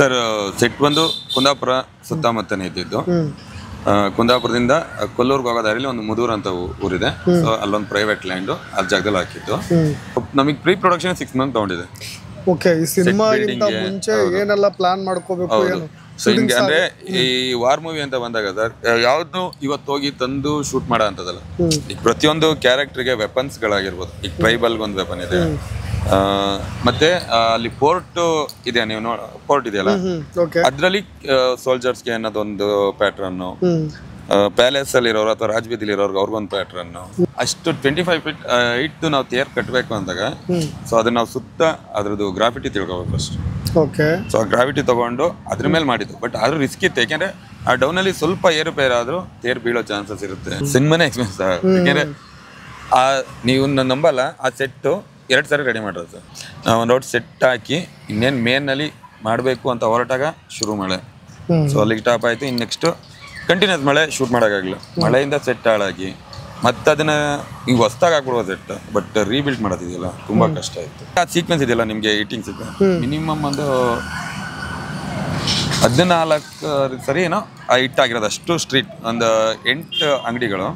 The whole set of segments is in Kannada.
ಸರ್ ಸೆಟ್ ಬಂದು ಕುಂದಾಪುರ ಸುತ್ತಮುತ್ತನೇ ಇದ್ದಿದ್ದು. ಕುಂದಾಪುರದಿಂದ ಕೊಲ್ಲೂರ್ಗೆ ಹೋಗೋ ದಾರಿಲಿ ಒಂದು ಮುದೂರ್ ಅಂತ ಊರಿದೆ. ಸೊ ಅಲ್ಲೊಂದು ಪ್ರೈವೇಟ್ ಲ್ಯಾಂಡ್ ಅಲ್ಲಿ ಜಾಗದಲ್ಲಿ ಹಾಕಿದ್ದು. ನಮಗೆ ಪ್ರೀ ಪ್ರೊಡಕ್ಷನ್ 6 ಮಂತ್ ತಗೊಂಡಿದೆ. ಓಕೆ, ಈ ಸಿನಿಮಾಗಿಂತ ಮುಂಚೆ ಏನೆಲ್ಲ ಪ್ಲಾನ್ ಮಾಡ್ಕೋಬೇಕು ಏನು? ಸೊ ಹಿಂಗೆ ಅಂದ್ರೆ ಈ ವಾರ್ ಮೂವಿ ಅಂತ ಬಂದಾಗ ಸರ್ ಯಾವ್ದು ಇವತ್ತು ಹೋಗಿ ತಂದು ಶೂಟ್ ಮಾಡೋ ಅಂತದಲ್ಲ. ಈಗ ಪ್ರತಿಯೊಂದು ಕ್ಯಾರೆಕ್ಟರ್ಗೆ ವೆಪನ್ಸ್ ಗಳಾಗಿರ್ಬೋದು. ಈಗ ಟ್ರೈಬಲ್ಗೆ ಒಂದು ವೆಪನ್ ಇದೆ, ಮತ್ತೆ ಅಲ್ಲಿ ಪೋರ್ಟ್ ಇದೆ, ನೀವು ಪೋರ್ಟ್ ಇದೆಯಲ್ಲ ಅದ್ರಲ್ಲಿ ಸೋಲ್ಜರ್ಸ್ಗೆ ಅನ್ನೋದೊಂದು ಪ್ಯಾಟ್ರನ್, ಪ್ಯಾಲೇಸ್ ಅಲ್ಲಿ ಇರೋರು ಅಥವಾ ರಾಜಬೀದಿಲಿ ಇರೋರ್ಗೆ ಅವ್ರಿಗೊಂದು ಪ್ಯಾಟ್ರನ್. ಅಷ್ಟು 25 ಫೀಟ್ ಇಟ್ಟು ನಾವು ತೇರ್ ಕಟ್ಟಬೇಕು ಅಂದಾಗ ಸೊ ಅದನ್ನ ನಾವು ಸುತ್ತ ಅದ್ರದ್ದು ಗ್ರಾಫಿಟಿ ತಿಳ್ಕೊಬೇಕು ಫಸ್ಟ್. ಸೊ ಆ ಗ್ರಾವಿಟಿ ತಗೊಂಡು ಅದ್ರ ಮೇಲೆ ಮಾಡಿದ್ದು. ಬಟ್ ಆದ್ರೂ ರಿಸ್ಕ್ ಇತ್ತು, ಯಾಕೆಂದ್ರೆ ಆ ಡೌನ್ ಅಲ್ಲಿ ಸ್ವಲ್ಪ ಏರುಪೇರು ಆದ್ರೂ ತೇರ್ ಬೀಳೋ ಚಾನ್ಸಸ್ ಇರುತ್ತೆ. ಸಿನಿಮಾನೇ ಎಕ್ಸ್ಪೆನ್ಸ್. ಯಾಕೆಂದ್ರೆ ನೀವು ನಂಬಲ್ಲ, ಆ ಸೆಟ್ 2 ಸಾರಿ ರೆಡಿ ಮಾಡಿರೋದು ಸರ್. ನಾವು ಒಂದು ರೋಡ್ ಸೆಟ್ ಹಾಕಿ ಇನ್ನೇನು ಮೇನ್ನಲ್ಲಿ ಮಾಡಬೇಕು ಅಂತ ಹೊರಟಾಗ ಶುರು ಮಳೆ. ಸೊ ಅಲ್ಲಿಗೆ ಸ್ಟಾಪ್ ಆಯ್ತು. ಇನ್ನು ನೆಕ್ಸ್ಟ್ ಕಂಟಿನ್ಯೂಸ್ ಮಳೆ, ಶೂಟ್ ಮಾಡೋಕ್ಕಾಗಲಿಲ್ಲ. ಮಳೆಯಿಂದ ಸೆಟ್ ಹಾಳಾಗಿ ಮತ್ತೆ ಅದನ್ನ ಈಗ ಹೊಸ್ದಾಗಿ ಹಾಕ್ಬಿಡುವ ಸೆಟ್. ಬಟ್ ರೀಬಿಲ್ಡ್ ಮಾಡೋದಿದೆಯಲ್ಲ ತುಂಬಾ ಕಷ್ಟ ಆಯ್ತು. ಆ ಸೀಕ್ವೆನ್ಸ್ ಇದೆಯಲ್ಲ ನಿಮ್ಗೆ ಈಟಿಂಗ್ ಸೀಕ್ವೆನ್ಸ್ ಮಿನಿಮಮ್ ಒಂದು 14 ಸರಿ ಏನೋ ಇಟ್ಟಾಗಿರೋದು. ಅಷ್ಟು ಸ್ಟ್ರೀಟ್ ಒಂದು 8 ಅಂಗಡಿಗಳು.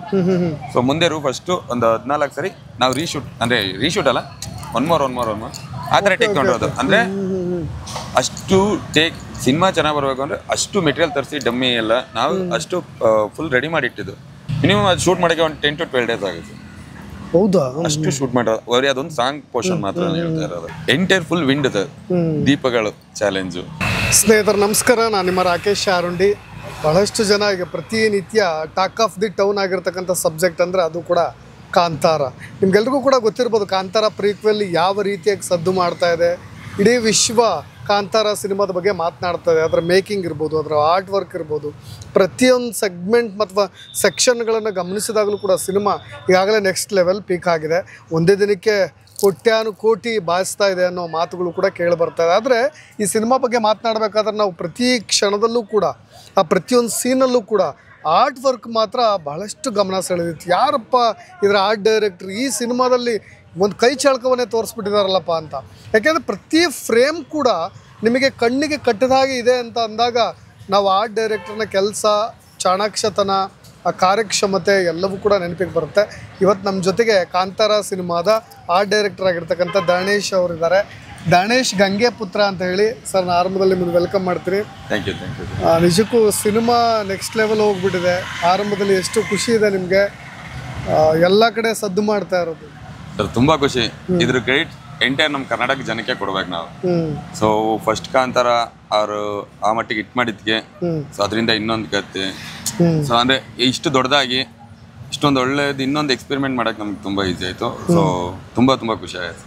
ಸೊ ಮುಂದೆ ಫಸ್ಟ್ ಒಂದು 14 ಸರಿ ನಾವು ರೀಶೂಟ್ ಅಲ್ಲ, ಒನ್ ಮೋರ್ ಆ ಥರ ಟೇಕ್ ತಗೊಂಡಿರೋದು. ಅಂದ್ರೆ ಅಷ್ಟು ಟೇಕ್ ಸಿನಿಮಾ ಚೆನ್ನಾಗಿ ಬರಬೇಕು ಅಂದ್ರೆ ಅಷ್ಟು ಮೆಟೀರಿಯಲ್ ತರಿಸಿ ಡಮ್ಮಿ ಎಲ್ಲ ನಾವು ಅಷ್ಟು ಫುಲ್ ರೆಡಿ ಮಾಡಿ ಇಟ್ಟಿದ್ದು. ಮಿನಿಮಮ್ ಅದು ಶೂಟ್ ಮಾಡೋಕ್ಕೆ ಒಂದು 10 to 12 days ಆಗುತ್ತೆ. ಹೌದಾ? ಅಷ್ಟು ಶೂಟ್ ಮಾಡೋದು. ಅವರೇ ಅದೊಂದು ಸಾಂಗ್ ಪೋರ್ಷನ್ ಮಾತ್ರ ಹೇಳ್ತಾ ಇರೋದು. ಎಂಟೈರ್ ಫುಲ್ ವಿಂಡ್ ಸರ್, ದೀಪಗಳು ಚಾಲೆಂಜು. ಸ್ನೇಹಿತರು ನಮಸ್ಕಾರ, ನಾನು ನಿಮ್ಮ ರಾಕೇಶ್ ಆರುಂಡಿ. ಬಹಳಷ್ಟು ಜನ ಈಗ ಪ್ರತಿನಿತ್ಯ ಟಾಕ್ ಆಫ್ ದಿ ಟೌನ್ ಆಗಿರ್ತಕ್ಕಂಥ ಸಬ್ಜೆಕ್ಟ್ ಅಂದರೆ ಅದು ಕೂಡ ಕಾಂತಾರ. ನಿಮ್ಗೆಲ್ರಿಗೂ ಕೂಡ ಗೊತ್ತಿರ್ಬೋದು ಕಾಂತಾರ ಪ್ರೀಕ್ವೆಲ್ ಯಾವ ರೀತಿಯಾಗಿ ಸದ್ದು ಮಾಡ್ತಾ ಇದೆ. ಇಡೀ ವಿಶ್ವ ಕಾಂತಾರ ಸಿನಿಮಾದ ಬಗ್ಗೆ ಮಾತನಾಡ್ತದೆ. ಅದರ ಮೇಕಿಂಗ್ ಇರ್ಬೋದು, ಅದರ ಆರ್ಟ್ ವರ್ಕ್ ಇರ್ಬೋದು, ಪ್ರತಿಯೊಂದು ಸೆಗ್ಮೆಂಟ್ ಮತ್ತು ಸೆಕ್ಷನ್ಗಳನ್ನು ಗಮನಿಸಿದಾಗಲೂ ಕೂಡ ಸಿನಿಮಾ ಈಗಾಗಲೇ ನೆಕ್ಸ್ಟ್ ಲೆವೆಲ್ ಪೀಕ್ ಆಗಿದೆ. ಒಂದೇ ದಿನಕ್ಕೆ ಕೋಟ್ಯಾನುಕೋಟಿ ಬಾಯಿಸ್ತಾ ಇದೆ ಅನ್ನೋ ಮಾತುಗಳು ಕೂಡ ಕೇಳಿ ಬರ್ತಾ ಇದೆ. ಆದರೆ ಈ ಸಿನಿಮಾ ಬಗ್ಗೆ ಮಾತನಾಡಬೇಕಾದ್ರೆ ನಾವು ಪ್ರತಿ ಕ್ಷಣದಲ್ಲೂ ಕೂಡ ಆ ಪ್ರತಿಯೊಂದು ಸೀನಲ್ಲೂ ಕೂಡ ಆರ್ಟ್ ವರ್ಕ್ ಮಾತ್ರ ಬಹಳಷ್ಟು ಗಮನ ಸೆಳೆದಿತ್ತು. ಯಾರಪ್ಪ ಇದರ ಆರ್ಟ್ ಡೈರೆಕ್ಟ್ರ್, ಈ ಸಿನಿಮಾದಲ್ಲಿ ಒಂದು ಕೈ ಚಳಕವನ್ನೇ ತೋರಿಸ್ಬಿಟ್ಟಿದಾರಲ್ಲಪ್ಪ ಅಂತ. ಯಾಕೆಂದರೆ ಪ್ರತಿ ಫ್ರೇಮ್ ಕೂಡ ನಿಮಗೆ ಕಣ್ಣಿಗೆ ಕಟ್ಟಿದ ಹಾಗೆ ಇದೆ ಅಂತ ಅಂದಾಗ ನಾವು ಆರ್ಟ್ ಡೈರೆಕ್ಟರ್ನ ಕೆಲಸ, ಚಾಣಾಕ್ಷತನ, ಆ ಕಾರ್ಯಕ್ಷಮತೆ ಎಲ್ಲವೂ ಕೂಡ ನೆನಪಿಗೆ ಬರುತ್ತೆ. ಇವತ್ತು ನಮ್ಮ ಜೊತೆಗೆ ಕಾಂತಾರ ಸಿನಿಮಾದ ಆರ್ಟ್ ಡೈರೆಕ್ಟರ್ ಆಗಿರ್ತಕ್ಕಂಥ ದಾನೇಶ್ ಅವರಿದ್ದಾರೆ. ದಾನೇಶ್ ಗಂಗೆ ಪುತ್ರ ಅಂತ ಹೇಳಿ ಸರ್, ನಾನು ಆರಂಭದಲ್ಲಿ ನಿಮ್ಮನ್ನು ವೆಲ್ಕಮ್ ಮಾಡ್ತೀನಿ. Thank you. ನಿಜಕ್ಕೂ ಸಿನಿಮಾ ನೆಕ್ಸ್ಟ್ ಲೆವೆಲ್ ಹೋಗ್ಬಿಟ್ಟಿದೆ. ಆರಂಭದಲ್ಲಿ ಎಷ್ಟು ಖುಷಿ ಇದೆ ನಿಮಗೆ, ಎಲ್ಲ ಕಡೆ ಸದ್ದು ಮಾಡ್ತಾ ಇರೋದು ಸರ್? ತುಂಬಾ ಖುಷಿ. ಇದ್ರ ಕ್ರೆಡಿಟ್ ಎಂಟೈರ್ ನಮ್ಮ ಕರ್ನಾಟಕ ಜನಕ್ಕೆ ಕೊಡ್ಬೇಕು ನಾವು. ಸೊ ಫಸ್ಟ್ ಕಾಂತಾರ ಅವರು ಆ ಮಟ್ಟಿಗೆ ಹಿಟ್ ಮಾಡಿದ್ಗೆ, ಸೊ ಅದರಿಂದ ಇನ್ನೊಂದು ಕತೆ. ಸೊ ಅಂದ್ರೆ ಇಷ್ಟು ದೊಡ್ಡದಾಗಿ ಇಷ್ಟೊಂದು ಒಳ್ಳೇದು ಇನ್ನೊಂದು ಎಕ್ಸ್ಪೆರಿಮೆಂಟ್ ಮಾಡಕ್ಕೆ ನಮ್ಗೆ ತುಂಬಾ ಈಸಿ ಆಯ್ತು. ಸೊ ತುಂಬಾ ಖುಷಿ ಆಯ್ತು.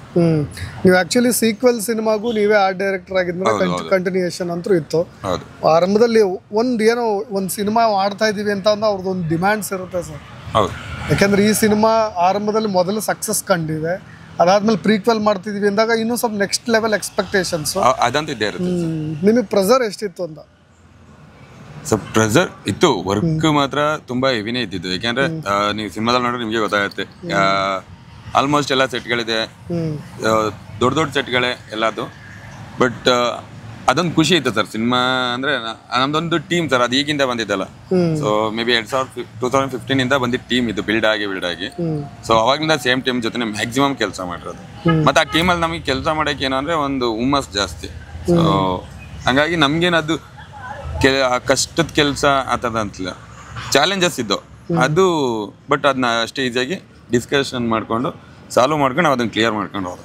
ನೀವು ಆಕ್ಚುಲಿ ಸೀಕ್ವೆಲ್ ಸಿನಿಮಾಗೂ ನೀವೇ ಆರ್ಟ್ ಡೈರೆಕ್ಟರ್ ಆಗಿದ್ಮೇಲೆ ಕಂಟಿನ್ಯೂಯೇಷನ್ ಅಂತೂ ಇತ್ತು. ಆರಂಭದಲ್ಲಿ ಒಂದು ಸಿನಿಮಾ ಮಾಡ್ತಾ ಇದೀವಿ ಅಂತ ಅಂದ್ರೆ ಅವ್ರದ್ದು ಒಂದು ಡಿಮ್ಯಾಂಡ್ಸ್ ಇರುತ್ತೆ ಸರ್. ಯಾಕೆಂದ್ರೆ ಈ ಸಿನಿಮಾ ಆರಂಭದಲ್ಲಿ ಮೊದಲು ಸಕ್ಸಸ್ ಕಂಡಿದೆ, ಅದಾದ್ಮೇಲೆ ಪ್ರೀಕ್ವೆಲ್ ಮಾಡ್ತಿದೀವಿ ಅಂದಾಗ ಇನ್ನೂ ಸ್ವಲ್ಪ ನೆಕ್ಸ್ಟ್ ಲೆವೆಲ್ ಎಕ್ಸ್ಪೆಕ್ಟೇಷನ್ಸ್ ಅದಂತ ಇದ್ದೇ ಇರುತ್ತೆ. ನಿಮಗೆ ಪ್ರೆಷರ್ ಎಷ್ಟಿತ್ತು ಅಂತ? ಸೊ ಪ್ರೆಷರ್ ಇತ್ತು, ವರ್ಕ್ ಮಾತ್ರ ತುಂಬಾ ಹೆವಿನೇ ಇದ್ದಿದ್ದು. ಯಾಕೆಂದ್ರೆ ನೀವು ಸಿನಿಮಾದಲ್ಲಿ ನೋಡ್ರೆ ನಿಮ್ಗೆ ಗೊತ್ತಾಗುತ್ತೆ, ಆಲ್ಮೋಸ್ಟ್ ಎಲ್ಲ ಸೆಟ್ಗಳಿದೆ, ದೊಡ್ಡ ಸೆಟ್ಗಳೇ ಎಲ್ಲದು. ಬಟ್ ಅದೊಂದು ಖುಷಿ ಇತ್ತು ಸರ್. ಸಿನಿಮಾ ಅಂದ್ರೆ ನಮ್ದೊಂದು ಟೀಮ್ ಸರ್, ಅದು ಈಗಿಂದ ಬಂದಿದ್ದಲ್ಲ. ಸೊ ಮೇ ಬಿ 2015 ಇಂದ ಬಂದಿದ್ದ ಟೀಮ್ ಇದು, ಬಿಲ್ಡ್ ಆಗಿ. ಸೊ ಅವಾಗ್ಲಿಂದ ಸೇಮ್ ಟೀಮ್ ಜೊತೆ ಮ್ಯಾಕ್ಸಿಮಮ್ ಕೆಲಸ ಮಾಡಿರೋದು. ಮತ್ತೆ ಆ ಟೀಮಲ್ಲಿ ನಮಗೆ ಕೆಲಸ ಮಾಡೋಕೆ ಏನು ಅಂದ್ರೆ ಒಂದು ಹುಮ್ಮಸ್ ಜಾಸ್ತಿ. ಸೊ ಹಂಗಾಗಿ ನಮ್ಗೇನದು ಕಷ್ಟದ ಕೆಲಸ ಅಂತಲ್ಲ, ಚಾಲೆಂಜಸ್ ಇದ್ದು ಅದು. ಬಟ್ ಅದನ್ನ ಅಷ್ಟೇ ಈಸಿಯಾಗಿ ಡಿಸ್ಕಷನ್ ಮಾಡ್ಕೊಂಡು ಸಾಲ್ವ್ ಮಾಡ್ಕೊಂಡು ನಾವು ಅದನ್ನ ಕ್ಲಿಯರ್ ಮಾಡ್ಕೊಂಡು ಹೋದ.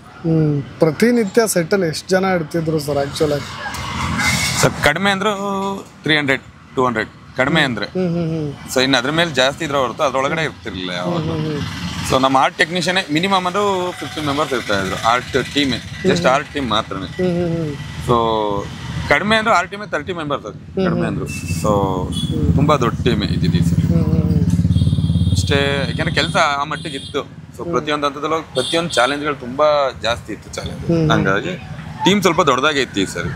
ಪ್ರತಿನಿತ್ಯ ಸೆಟ್ಟಲ್ಲಿ ಎಷ್ಟು ಜನ ಇಡ್ತಿದ್ರು ಸರ್ ಆಕ್ಚುಲ್ ಆಗಿ? ಸರ್ ಕಡಿಮೆ ಅಂದ್ರು 300-200 ಕಡಿಮೆ ಅಂದ್ರೆ. ಸೊ ಇನ್ನು ಅದ್ರ ಮೇಲೆ ಜಾಸ್ತಿ ಇದ್ರೆ ಹೊರತು ಅದ್ರೊಳಗಡೆ ಇರ್ತಿರ್ಲಿಲ್ಲ ಯಾವಾಗ. ಸೊ ನಮ್ಮ ಆರ್ಟ್ ಟೆಕ್ನಿಷಿಯನ್ ಮಿನಿಮಮ್ ಅಂದ್ರೂ 15 ಮೆಂಬರ್ಸ್ ಇರ್ತಾ ಇದ್ರು. ಆರ್ಟ್ ಟೀಮೇ, ಜಸ್ಟ್ ಆರ್ಟ್ ಟೀಮ್ ಮಾತ್ರನೇ. ಸೊ ಕಡಿಮೆ ಅಂದ್ರೆ ಆರ್ಟ್ ಟೀಮೇ 30 ಮೆಂಬರ್ಸ್ ಕಡಿಮೆ ಅಂದ್ರು. ಸೊ ತುಂಬಾ ದೊಡ್ಡ ಟೀಮೇ ಇದ್ದಿದ್ದೀವಿ ಸರ್ ಅಷ್ಟೇ. ಯಾಕೆಂದ್ರೆ ಕೆಲಸ ಆ ಮಟ್ಟಿಗೆ ಇತ್ತು. ಸೊ ಪ್ರತಿಯೊಂದು ಹಂತದಲ್ಲೂ ಪ್ರತಿಯೊಂದು ಚಾಲೆಂಜ್ಗಳು ತುಂಬಾ ಜಾಸ್ತಿ ಇತ್ತು ಚಾಲೆಂಜ್. ಹಂಗಾಗಿ ಟೀಮ್ ಸ್ವಲ್ಪ ದೊಡ್ಡದಾಗಿ ಇತ್ತು ಸರ್.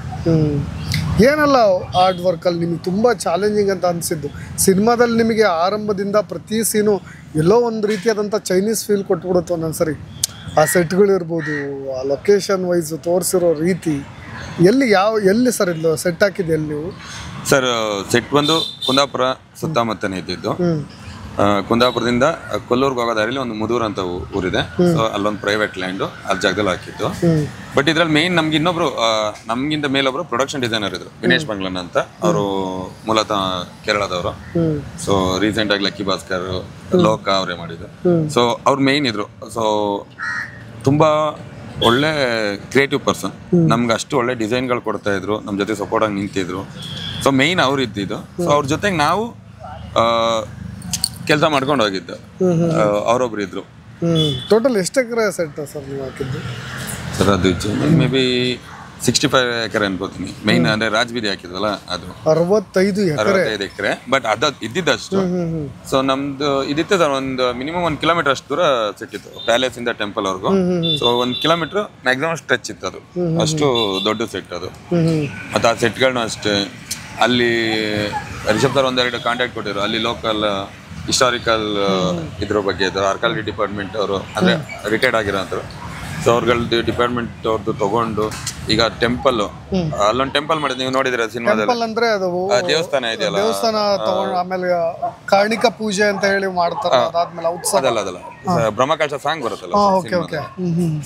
ಏನೆಲ್ಲ ಆರ್ಟ್ ವರ್ಕಲ್ಲಿ ನಿಮಗೆ ತುಂಬ ಚಾಲೆಂಜಿಂಗ್ ಅಂತ ಅನಿಸಿದ್ದು? ಸಿನಿಮಾದಲ್ಲಿ ನಿಮಗೆ ಆರಂಭದಿಂದ ಪ್ರತಿ ಸೀನು ಎಲ್ಲೋ ಒಂದು ರೀತಿಯಾದಂಥ ಚೈನೀಸ್ ಫೀಲ್ ಕೊಟ್ಬಿಡುತ್ತೆ ಒಂದೊಂದು ಸರಿ. ಆ ಸೆಟ್ಗಳಿರ್ಬೋದು, ಆ ಲೊಕೇಶನ್ ವೈಸು ತೋರಿಸಿರೋ ರೀತಿ, ಎಲ್ಲಿ ಎಲ್ಲಿ ಸರ್ ಇದು ಸೆಟ್ ಹಾಕಿದ್ದು ಎಲ್ಲಿ ನೀವು? ಸರ್ ಸೆಟ್ ಬಂದು ಕುಂದಾಪುರ ಸುತ್ತಮುತ್ತನೇ ಇದ್ದಿದ್ದು. ಕುಂದಾಪುರದಿಂದ ಕೊಲ್ಲೂರ್ಗೆ ಹೋಗೋ ದಾರಿಲಿ ಒಂದು ಮುದೂರ್ ಅಂತ ಊರಿದೆ. ಸೊ ಅಲ್ಲೊಂದು ಪ್ರೈವೇಟ್ ಲ್ಯಾಂಡು ಅಲ್ಲಿ ಜಾಗದಲ್ಲಿ ಹಾಕಿದ್ದು. ಬಟ್ ಇದ್ರಲ್ಲಿ ಮೇನ್ ನಮ್ಗೆ ಇನ್ನೊಬ್ರು ನಮ್ಗಿಂತ ಮೇಲೊಬ್ರು ಪ್ರೊಡಕ್ಷನ್ ಡಿಸೈನರ್ ಇದ್ರು, ವಿನೇಶ್ ಬಂಗ್ಲನ್ ಅಂತ. ಅವರು ಮೂಲತಃ ಕೇರಳದವರು. ಸೊ ರೀಸೆಂಟ್ ಆಗಿ ಲಕ್ಕಿ ಭಾಸ್ಕರ್, ಲೋಕ ಅವರೇ ಮಾಡಿದ್ರು. ಸೊ ಅವ್ರು ಮೇನ್ ಇದ್ರು. ಸೊ ತುಂಬಾ ಒಳ್ಳೆ ಕ್ರಿಯೇಟಿವ್ ಪರ್ಸನ್. ನಮ್ಗೆ ಅಷ್ಟು ಒಳ್ಳೆ ಡಿಸೈನ್ಗಳು ಕೊಡ್ತಾ ಇದ್ರು, ನಮ್ಮ ಜೊತೆ ಸಪೋರ್ಟ್ ಆಗಿ ನಿಂತಿದ್ರು. ಸೊ ಮೇಯ್ನ್ ಅವ್ರು ಇದ್ದಿದ್ದು. ಸೊ ಅವ್ರ ಜೊತೆಗೆ ನಾವು ಕೆಲಸ ಮಾಡ್ಕೊಂಡು ಹೋಗಿದ್ದು. ಅವರೊಬ್ರು ಇದ್ರು. ಟೋಟಲ್ ಎಷ್ಟು ಎಕರೆ ಸೆಟ್ ಸರ್ ನೀವು ಹಾಕಿದ್ದು? ಸರ್ ಅದು ಮೇ ಬಿ 65 ಎಕರೆ ಅನ್ಕೋತೀನಿ. ಮೇಯ್ನ್ ಅಂದ್ರೆ ರಾಜಬೀದಿ ಹಾಕಿದ್ವಲ್ಲ ಅದು 65 ಎಕರೆ. ಬಟ್ ಅದು ಇದ್ದಿದ್ದಷ್ಟು. ಸೊ ನಮ್ದು ಇದಿತ್ತು ಸರ್, ಒಂದು ಮಿನಿಮಮ್ 1 ಕಿಲೋಮೀಟರ್ ಅಷ್ಟು ದೂರ ಸಿಕ್ಕಿತ್ತು ಪ್ಯಾಲೇಸ್ ಇಂದ ಟೆಂಪಲ್ ವರ್ಗು. ಸೊ 1 ಕಿಲೋಮೀಟರ್ ಮ್ಯಾಕ್ಸಿಮಮ್ ಸ್ಟ್ರೆಚ್ ಇತ್ತು ಅದು. ಅಷ್ಟು ದೊಡ್ಡ ಸೆಟ್ ಅದು. ಮತ್ತೆ ಆ ಸೆಟ್ಗಳನ್ನ ಅಷ್ಟೇ ಅಲ್ಲಿ ರಿಷಬ್ ಸರ್ ಒಂದೆರಡು ಕಾಂಟ್ಯಾಕ್ಟ್ ಕೊಟ್ಟಿದ್ರು. ಅಲ್ಲಿ ಲೋಕಲ್ ಹಿಸ್ಟಾರಿಕಲ್ ಇದ್ರ ಬಗ್ಗೆ ಆರ್ಕಾಲಜಿ ಡಿಪಾರ್ಟ್ಮೆಂಟ್ ಅವರು ಅಂದ್ರೆ ರಿಟೈರ್ಡ್ ಆಗಿರೋಂಥವ್ರು. ಸೊ ಅವ್ರಗಳದ್ದು ಡಿಪಾರ್ಟ್ಮೆಂಟ್ ಅವ್ರದ್ದು ತಗೊಂಡು ಈಗ ಟೆಂಪಲ್ ಅಲ್ಲೊಂದು ಟೆಂಪಲ್ ಮಾಡಿದ್ ನೀವು ನೋಡಿದಿರ ಸಿನಿಮಾದಲ್ಲಿ. ಅಂದ್ರೆ ಅದು ದೇವಸ್ಥಾನ ಇದೆಯಲ್ಲ, ದೇವಸ್ಥಾನ ತಗೊಂಡು ಆಮೇಲೆ ಕಾರ್ಣಿಕ ಪೂಜೆ ಅಂತ ಹೇಳಿ ಮಾಡ್ತಾರೆ. ಅದಾದ್ಮೇಲೆ ಉತ್ಸವ ಅದಲ್ಲ ಬ್ರಹ್ಮಕಲಶ ಸಾಂಗ್ ಬರುತ್ತಲ್ಲ.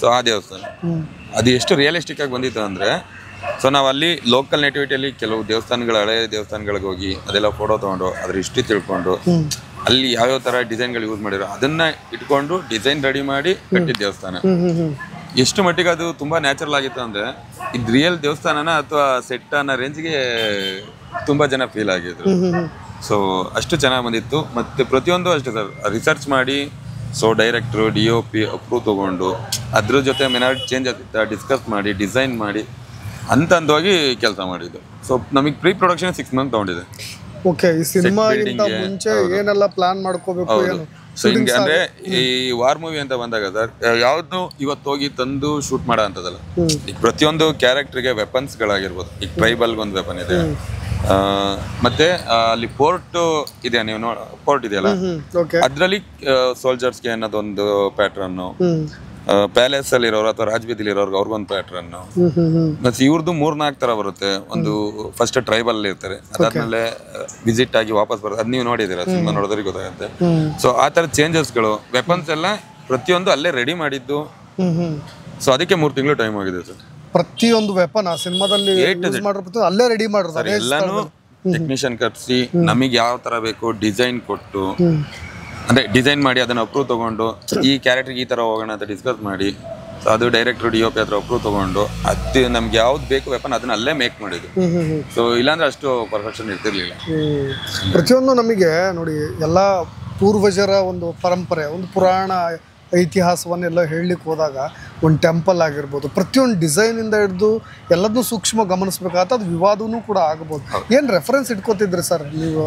ಸೊ ಆ ದೇವಸ್ಥಾನ ಅದು ಎಷ್ಟು ರಿಯಲಿಸ್ಟಿಕ್ ಆಗಿ ಬಂದಿತ್ತು ಅಂದ್ರೆ, ಸೊ ನಾವು ಅಲ್ಲಿ ಲೋಕಲ್ ನೆಟಿವಿಟಿಯಲ್ಲಿ ಕೆಲವು ದೇವಸ್ಥಾನಗಳು, ಹಳೆ ದೇವಸ್ಥಾನಗಳಿಗೆ ಹೋಗಿ ಅದೆಲ್ಲ ಫೋಟೋ ತಗೊಂಡು ಅದ್ರ ಹಿಸ್ಟ್ರಿ ತಿಳ್ಕೊಂಡು ಅಲ್ಲಿ ಯಾವ್ಯಾವ ತರ ಡಿಸೈನ್ಗಳು ಯೂಸ್ ಮಾಡಿರೋ ಅದನ್ನ ಇಟ್ಕೊಂಡು ಡಿಸೈನ್ ರೆಡಿ ಮಾಡಿ ಕಟ್ಟಿದ ದೇವಸ್ಥಾನ. ಎಷ್ಟು ಮಟ್ಟಿಗೆ ಅದು ತುಂಬಾ ನ್ಯಾಚುರಲ್ ಆಗಿತ್ತು ಅಂದ್ರೆ, ಇದು ರಿಯಲ್ ದೇವಸ್ಥಾನನ ಅಥವಾ ಸೆಟ್ ಅನ್ನೋ ರೇಂಜ್ಗೆ ತುಂಬಾ ಜನ ಫೀಲ್ ಆಗಿದ್ರು. ಸೊ ಅಷ್ಟು ಚೆನ್ನಾಗಿ ಬಂದಿತ್ತು. ಮತ್ತೆ ಪ್ರತಿಯೊಂದು ಅಷ್ಟೇ ಸರ್, ರಿಸರ್ಚ್ ಮಾಡಿ ಸೊ ಡೈರೆಕ್ಟ್ರು DOP ಅಪ್ರೂವ್ ತಗೊಂಡು ಅದ್ರ ಜೊತೆ ಮಿನಾರಿಟಿ ಚೇಂಜ್ ಆಗ್ತಿತ್ತ ಡಿಸ್ಕಸ್ ಮಾಡಿ ಡಿಸೈನ್ ಮಾಡಿ ಅಂತಂದೋಗಿ ಕೆಲಸ ಮಾಡಿದ್ದು. ಸೊ ನಮಗೆ ಪ್ರೀ ಪ್ರೊಡಕ್ಷನ್ 6 ಮಂತ್ ತಗೊಂಡಿದೆ. ಓಕೆ, ಈ ಸಿನಿಮಾಗಿಂತ ಮುಂಚೆ ಏನೆಲ್ಲ ಪ್ಲಾನ್ ಮಾಡ್ಕೋಬೇಕು ಏನು? ಸೊ ಹಿಂಗೆ ಅಂದ್ರೆ ಈ ವಾರ್ ಮೂವಿ ಅಂತ ಬಂದಾಗ ಸರ್, ಯಾವ್ದು ಇವತ್ತು ಹೋಗಿ ತಂದು ಶೂಟ್ ಮಾಡೋ ಅಂತದಲ್ಲ. ಈಗ ಪ್ರತಿಯೊಂದು ಕ್ಯಾರೆಕ್ಟರ್ಗೆ ವೆಪನ್ಸ್ಗಳಾಗಿರ್ಬೋದು. ಈಗ ಟ್ರೈಬಲ್ಗೆ ಒಂದು ವೆಪನ್ ಇದೆ. ಮತ್ತೆ ಅಲ್ಲಿ ಫೋರ್ಟ್ ಇದೆ, ನೀವು ಫೋರ್ಟ್ ಇದೆಯಲ್ಲ, ಅದ್ರಲ್ಲಿ ಸೋಲ್ಜರ್ಸ್ಗೆ ಅನ್ನೋದೊಂದು ಪ್ಯಾಟ್ರನ್. ಪ್ಯಾಲೇಸ್ ಅಲ್ಲಿ ಇರೋರು ಅಥವಾ ರಾಜಬೀದಿಲಿ ಇರೋರ್ಗೆ ಅವ್ರಿಗೊಂದು ಪ್ಯಾಟ್ರನ್. ಮತ್ತೆ ಇವ್ರದ್ದು 3-4 ತರ ಬರುತ್ತೆ. ಒಂದು ಫಸ್ಟ್ ಟ್ರೈಬಲ್ ಇರ್ತಾರೆ, ಅದಾದ್ಮೇಲೆ ವಿಸಿಟ್ ಆಗಿ ವಾಪಸ್ ಬರುತ್ತೆ. ಅದ್ ನೀವು ನೋಡಿದೀರ, ಸಿನಿಮಾ ನೋಡೋದ್ರಿಗೆ ಗೊತ್ತಾಗುತ್ತೆ. ಸೊ ಆ ತರ ಚೇಂಜಸ್ಗಳು, ವೆಪನ್ಸ್ ಎಲ್ಲ ಪ್ರತಿಯೊಂದು ಅಲ್ಲೇ ರೆಡಿ ಮಾಡಿದ್ದು. ಸೊ ಅದಕ್ಕೆ 3 ತಿಂಗಳು ಟೈಮ್ ಆಗಿದೆ ಸರ್. ಪ್ರತಿಯೊಂದು ವೆಪನ್ ಆ ಸಿನಿಮಾದಲ್ಲಿ ಅಲ್ಲೇ ರೆಡಿ ಮಾಡಿರ್ತಾರೆ. ಎಲ್ಲಾನು ಟೆಕ್ನಿಷಿಯನ್ ಕರ್ಸಿ ನಮಗೆ ಯಾವ ತರ ಬೇಕು ಡಿಸೈನ್ ಕೊಟ್ಟು, ಅಂದ್ರೆ ಡಿಸೈನ್ ಮಾಡಿ ಅದನ್ನ ಅಪ್ರೂವ್ ತಗೊಂಡು ಈ ಕ್ಯಾರೆಕ್ಟರ್ಗೆ ಈ ತರ ಹೋಗೋಣ ಅಂತ ಡಿಸ್ಕಸ್ ಮಾಡಿ, ಅದು ಡೈರೆಕ್ಟರ್ DOP ಹತ್ರ ಅಪ್ರೂವ್ ತಗೊಂಡು ಅದು ನಮ್ಗೆ ಯಾವ್ದು ಬೇಕು ವೆಪನ್ ಅದನ್ನ ಅಲ್ಲೇ ಮೇಕ್ ಮಾಡಿದ್ದು. ಸೊ ಇಲ್ಲಾಂದ್ರೆ ಅಷ್ಟು ಪರ್ಫೆಕ್ಷನ್ ಇರ್ತಿರ್ಲಿಲ್ಲ. ಪ್ರತಿಯೊಂದು ನಮಗೆ ನೋಡಿ, ಎಲ್ಲ ಪೂರ್ವಜರ ಒಂದು ಪರಂಪರೆ, ಒಂದು ಪುರಾಣ ಇತಿಹಾಸವನ್ನೆಲ್ಲ ಹೇಳಲಿಕ್ಕೆ ಹೋದಾಗ ಒಂದು ಟೆಂಪಲ್ ಆಗಿರ್ಬೋದು, ಪ್ರತಿಯೊಂದು ಡಿಸೈನಿಂದ ಹಿಡಿದು ಎಲ್ಲದನ್ನೂ ಸೂಕ್ಷ್ಮ ಗಮನಿಸ್ಬೇಕಾದ ಅದು ವಿವಾದನೂ ಕೂಡ ಆಗ್ಬೋದು. ಏನು ರೆಫರೆನ್ಸ್ ಇಟ್ಕೋತಿದ್ರಿ ಸರ್ ನೀವು?